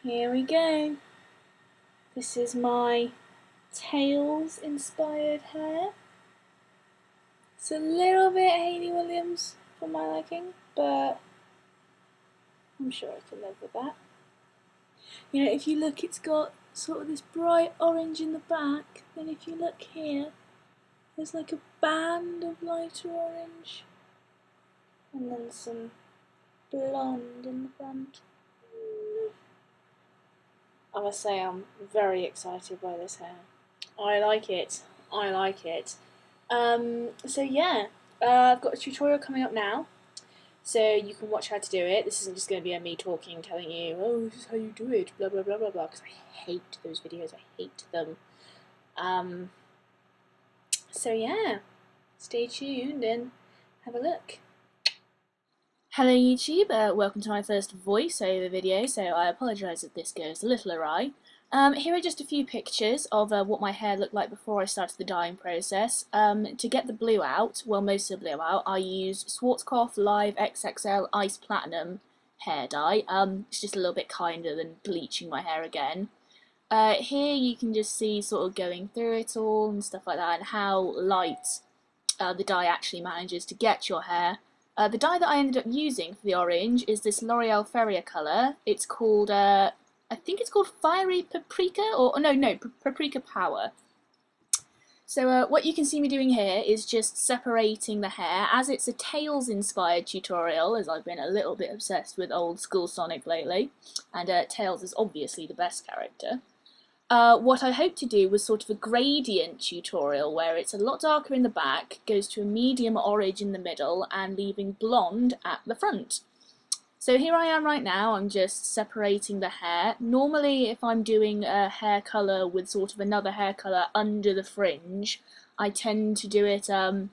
Here we go. This is my Tails inspired hair. It's a little bit Hayley Williams for my liking, but I'm sure I can live with that. You know, if you look, it's got sort of this bright orange in the back. Then if you look here, there's like a band of lighter orange. And then some blonde in the front. I must say I'm very excited by this hair. I like it. I like it. So yeah, I've got a tutorial coming up now. So you can watch how to do it. This isn't just going to be me talking, telling you, oh, this is how you do it, blah, blah, blah, blah, blah, because I hate those videos. I hate them. So yeah, stay tuned and have a look. Hello YouTube, welcome to my first voiceover video, so I apologise if this goes a little awry. Here are just a few pictures of what my hair looked like before I started the dyeing process. To get the blue out, well most of the blue out, I used Schwarzkopf Live XXL Ice Platinum hair dye. It's just a little bit kinder than bleaching my hair again. Here you can just see sort of going through it all and stuff like that, and how light the dye actually manages to get your hair. The dye that I ended up using for the orange is this L'Oreal Feria colour. It's called, I think it's called Fiery Paprika, or no, Paprika Power. So what you can see me doing here is just separating the hair. As it's a Tails inspired tutorial, as I've been a little bit obsessed with old school Sonic lately, and Tails is obviously the best character. What I hope to do was sort of a gradient tutorial where it's a lot darker in the back, goes to a medium orange in the middle, and leaving blonde at the front. So here I am right now, I'm just separating the hair. Normally if I'm doing a hair colour with sort of another hair colour under the fringe, I tend to do it, I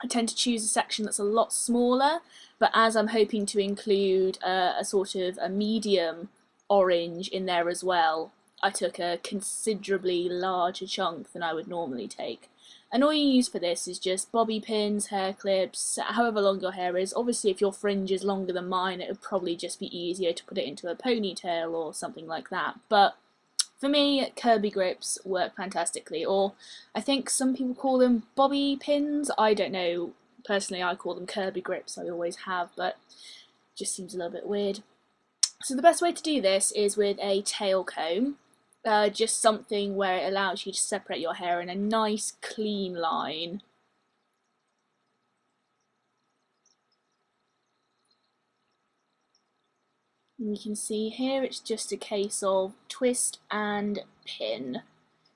tend to choose a section that's a lot smaller, but as I'm hoping to include a sort of a medium orange in there as well, I took a considerably larger chunk than I would normally take. And all you use for this is just bobby pins, hair clips, however long your hair is. Obviously if your fringe is longer than mine, it would probably just be easier to put it into a ponytail or something like that. But for me, Kirby grips work fantastically, or I think some people call them bobby pins. I don't know, personally I call them Kirby grips, I always have, but it just seems a little bit weird. So the best way to do this is with a tail comb. Just something where it allows you to separate your hair in a nice clean line. And you can see here it's just a case of twist and pin.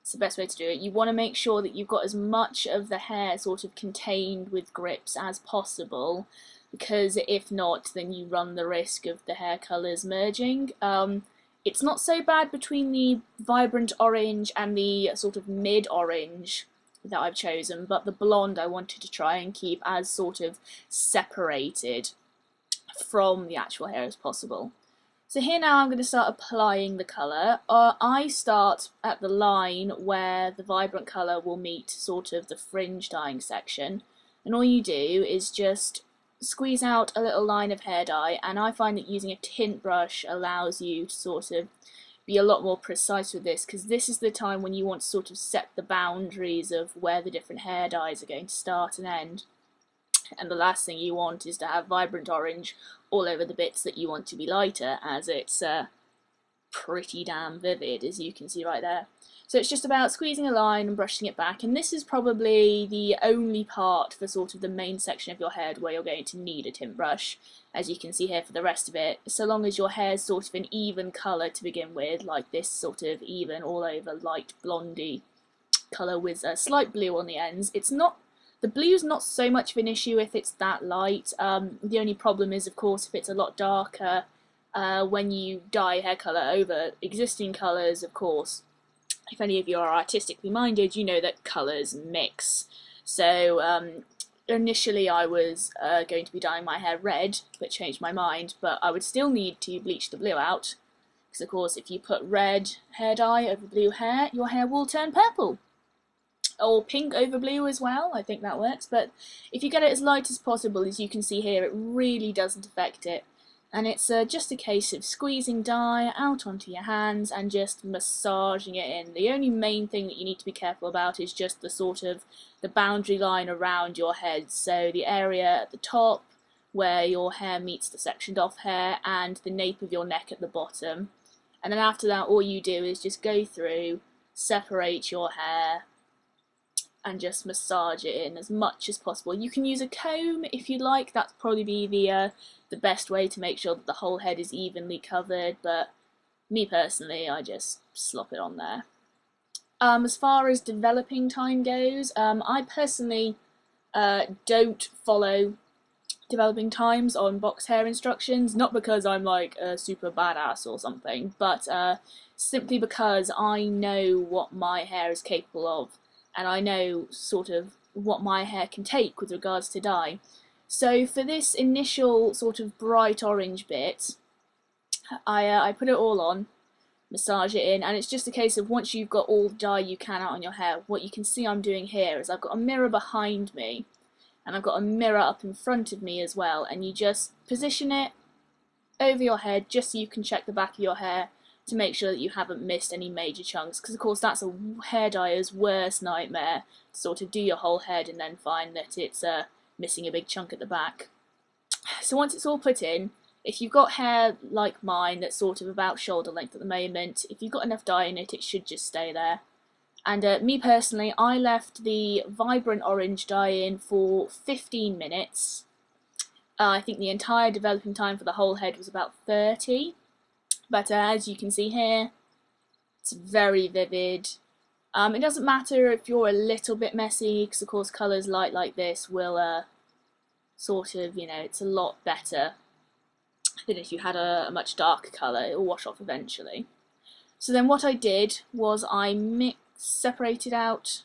It's the best way to do it. You want to make sure that you've got as much of the hair sort of contained with grips as possible, because if not then you run the risk of the hair colours merging. It's not so bad between the vibrant orange and the sort of mid-orange that I've chosen, but the blonde I wanted to try and keep as sort of separated from the actual hair as possible. So here now I'm going to start applying the colour. I start at the line where the vibrant colour will meet sort of the fringe dyeing section, and all you do is just squeeze out a little line of hair dye, and I find that using a tint brush allows you to sort of be a lot more precise with this, because this is the time when you want to sort of set the boundaries of where the different hair dyes are going to start and end. And the last thing you want is to have vibrant orange all over the bits that you want to be lighter, as it's pretty damn vivid, as you can see right there. So it's just about squeezing a line and brushing it back, and this is probably the only part for sort of the main section of your head where you're going to need a tint brush. As you can see here for the rest of it, so long as your hair's sort of an even colour to begin with, like this sort of even all over light blondie colour with a slight blue on the ends. The blue's not so much of an issue if it's that light. The only problem is, of course, if it's a lot darker when you dye hair colour over existing colours. Of course, if any of you are artistically minded, you know that colours mix. So initially I was going to be dyeing my hair red, but changed my mind, but I would still need to bleach the blue out, because of course if you put red hair dye over blue hair, your hair will turn purple. Or pink over blue as well, I think that works, but if you get it as light as possible, as you can see here, it really doesn't affect it. And it's just a case of squeezing dye out onto your hands and just massaging it in. The only main thing that you need to be careful about is just the sort of the boundary line around your head. So the area at the top where your hair meets the sectioned off hair and the nape of your neck at the bottom. And then after that, all you do is just go through, separate your hair, and just massage it in as much as possible. You can use a comb if you'd like. That'd probably be the best way to make sure that the whole head is evenly covered, but me personally, I just slop it on there. As far as developing time goes, I personally don't follow developing times on box hair instructions, not because I'm like a super badass or something, but simply because I know what my hair is capable of, and I know sort of what my hair can take with regards to dye. So for this initial sort of bright orange bit, I put it all on, massage it in, and it's just a case of once you've got all the dye you can out on your hair, what you can see I'm doing here is I've got a mirror behind me, and I've got a mirror up in front of me as well, and you just position it over your head just so you can check the back of your hair to make sure that you haven't missed any major chunks, because of course that's a hair dyer's worst nightmare, to sort of do your whole head and then find that it's missing a big chunk at the back. So once it's all put in, if you've got hair like mine that's sort of about shoulder length at the moment, if you've got enough dye in it, it should just stay there. And me personally, I left the vibrant orange dye in for 15 minutes. I think the entire developing time for the whole head was about 30. But as you can see here, it's very vivid. It doesn't matter if you're a little bit messy, because of course colours light like this will sort of, you know, it's a lot better than if you had a much darker colour. It will wash off eventually. So then what I did was I separated out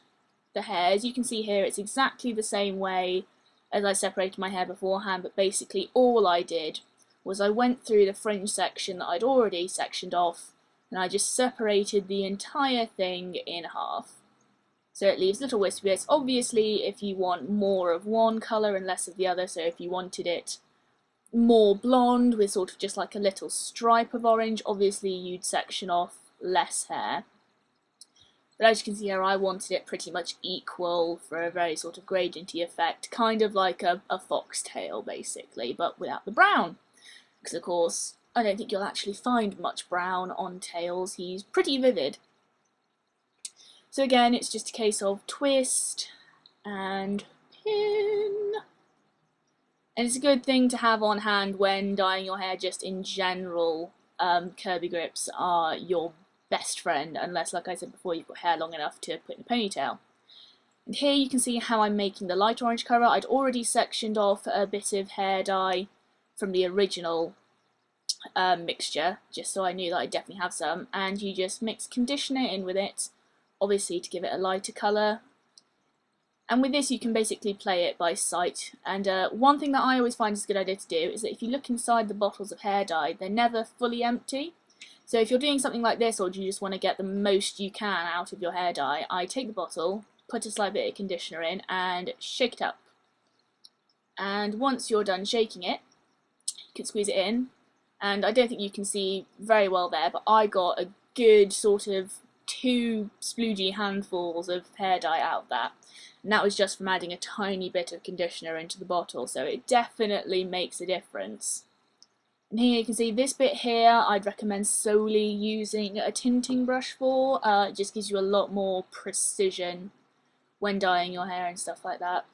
the hair. As you can see here, it's exactly the same way as I separated my hair beforehand, but basically all I did was I went through the fringe section that I'd already sectioned off, and I just separated the entire thing in half. So it leaves little wispy bits. Obviously, if you want more of one colour and less of the other, so if you wanted it more blonde with sort of just like a little stripe of orange, obviously you'd section off less hair. But as you can see here, I wanted it pretty much equal for a very sort of gradienty effect, kind of like a foxtail basically, but without the brown. Because of course, I don't think you'll actually find much brown on tails. He's pretty vivid. So again, it's just a case of twist and pin. And it's a good thing to have on hand when dyeing your hair just in general. Kirby grips are your best friend, unless, like I said before, you've got hair long enough to put in a ponytail. And here you can see how I'm making the light orange colour. I'd already sectioned off a bit of hair dye from the original mixture, just so I knew that I definitely have some, and you just mix conditioner in with it, obviously to give it a lighter colour. And with this you can basically play it by sight, and one thing that I always find is a good idea to do is that if you look inside the bottles of hair dye, they're never fully empty. So if you're doing something like this, or do you just want to get the most you can out of your hair dye, I take the bottle, put a slight bit of conditioner in, and shake it up. And once you're done shaking it, you can squeeze it in, and I don't think you can see very well there, but I got a good sort of 2 sploogey handfuls of hair dye out of that. And that was just from adding a tiny bit of conditioner into the bottle, so it definitely makes a difference. And here you can see this bit here I'd recommend solely using a tinting brush for. It just gives you a lot more precision when dyeing your hair and stuff like that.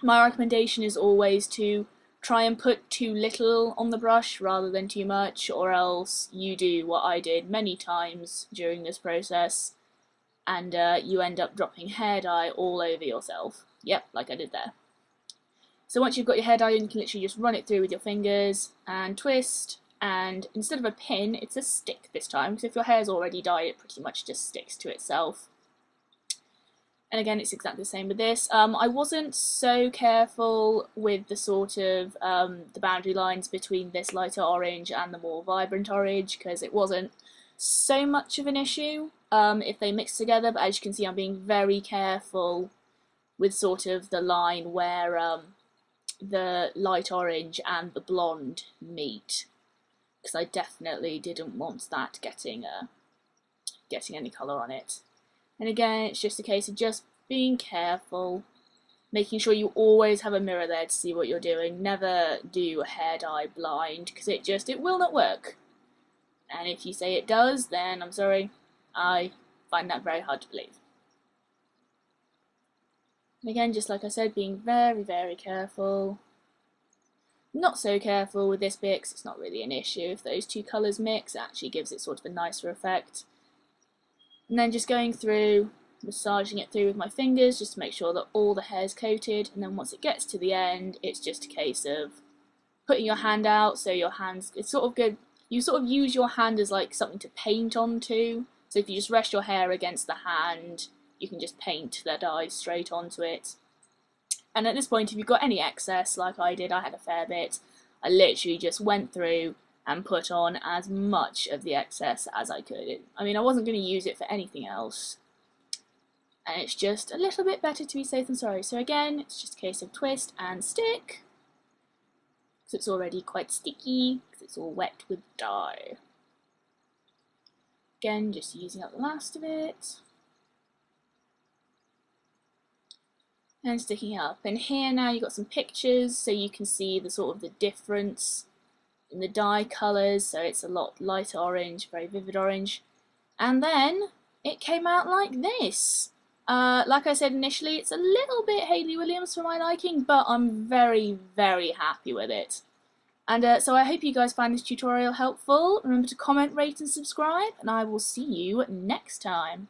My recommendation is always to try and put too little on the brush rather than too much, or else you do what I did many times during this process, and you end up dropping hair dye all over yourself. Yep, like I did there. So once you've got your hair dye in, you can literally just run it through with your fingers and twist, and instead of a pin, it's a stick this time, because if your hair's already dyed, it pretty much just sticks to itself. And again, it's exactly the same with this. I wasn't so careful with the sort of the boundary lines between this lighter orange and the more vibrant orange, because it wasn't so much of an issue if they mix together, but as you can see, I'm being very careful with sort of the line where the light orange and the blonde meet. because I definitely didn't want that getting any colour on it. And again, it's just a case of just being careful, making sure you always have a mirror there to see what you're doing. Never do hair dye blind, because it will not work. And if you say it does, then I'm sorry, I find that very hard to believe. And again, just like I said, being very, very careful. Not so careful with this bit because it's not really an issue. If those two colours mix, it actually gives it sort of a nicer effect. And then just going through, massaging it through with my fingers just to make sure that all the hair's coated, and then once it gets to the end, it's just a case of putting your hand out so your hands, it's sort of good, you sort of use your hand as like something to paint onto. So if you just rest your hair against the hand, you can just paint the dye straight onto it. And at this point, if you've got any excess, like I did, I had a fair bit, I literally just went through and put on as much of the excess as I could. I mean, I wasn't going to use it for anything else. And it's just a little bit better to be safe than sorry. So again, it's just a case of twist and stick, because it's already quite sticky, because it's all wet with dye. Again, just using up the last of it. And sticking it up. And here now you've got some pictures, so you can see the sort of the difference in the dye colours. So it's a lot lighter orange, very vivid orange. And then it came out like this. Like I said initially, it's a little bit Hayley Williams for my liking, but I'm very, very happy with it. And so I hope you guys find this tutorial helpful. Remember to comment, rate and subscribe, and I will see you next time.